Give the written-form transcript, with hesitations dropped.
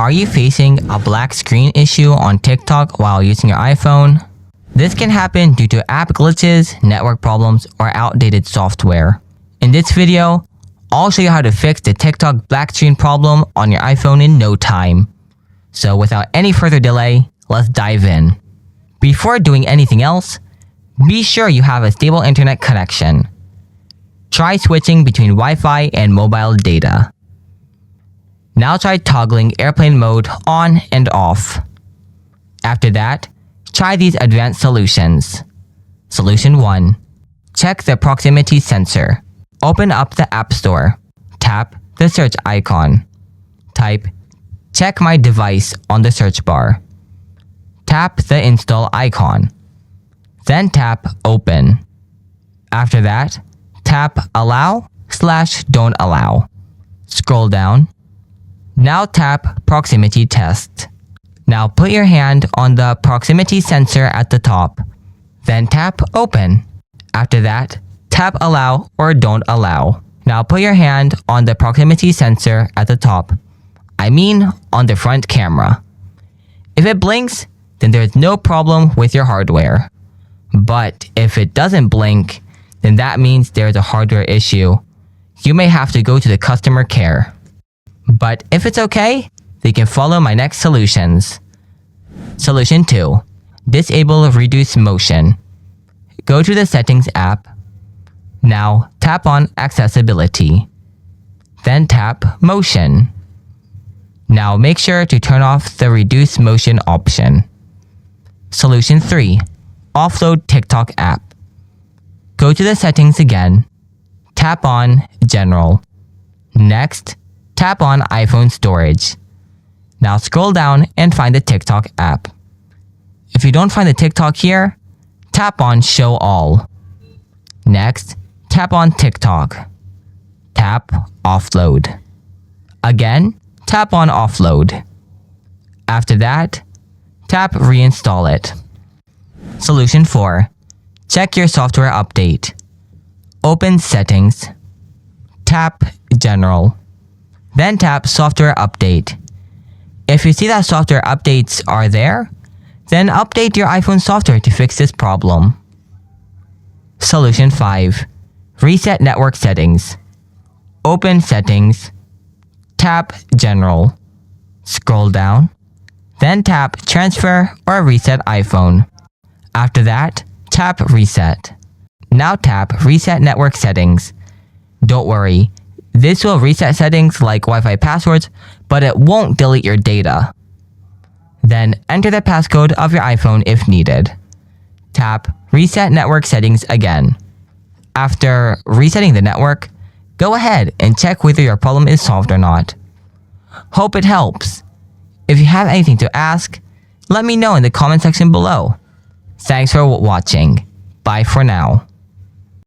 Are you facing a black screen issue on TikTok while using your iPhone? This can happen due to app glitches, network problems, or outdated software. In this video, I'll show you how to fix the TikTok black screen problem on your iPhone in no time. So without any further delay, let's dive in. Before doing anything else, be sure you have a stable internet connection. Try switching between Wi-Fi and mobile data. Now try toggling airplane mode on and off. After that, try these advanced solutions. Solution 1. Check the proximity sensor. Open up the App Store. Tap the search icon. Type "Check my device" on the search bar. Tap the install icon. Then tap Open. After that, tap Allow/Don't Allow. Scroll down. Now tap Proximity Test. Now put your hand on the proximity sensor at the top. Then tap Open. After that, tap Allow or Don't Allow. Now put your hand on the proximity sensor at the top. I mean on the front camera. If it blinks, then there's no problem with your hardware. But if it doesn't blink, then that means there's a hardware issue. You may have to go to the customer care. But if it's okay, then you can follow my next solutions. Solution 2. Disable Reduce Motion. Go to the Settings app. Now tap on Accessibility. Then tap Motion. Now make sure to turn off the Reduce Motion option. Solution 3. Offload TikTok app. Go to the settings again. Tap on General. Next, tap on iPhone storage. Now scroll down and find the TikTok app. If you don't find the TikTok here, tap on Show All. Next, tap on TikTok. Tap Offload. Again, tap on Offload. After that, tap Reinstall it. Solution 4. Check your software update. Open Settings. Tap General. Then tap Software Update. If you see that software updates are there, then update your iPhone software to fix this problem. Solution 5. Reset network settings. Open Settings. Tap General. Scroll down. Then tap Transfer or Reset iPhone. After that, tap Reset. Now tap Reset Network Settings. Don't worry, this will reset settings like Wi-Fi passwords, but it won't delete your data. Then enter the passcode of your iPhone if needed. Tap Reset Network Settings again. After resetting the network, go ahead and check whether your problem is solved or not. Hope it helps. If you have anything to ask, let me know in the comment section below. Thanks for watching. Bye for now.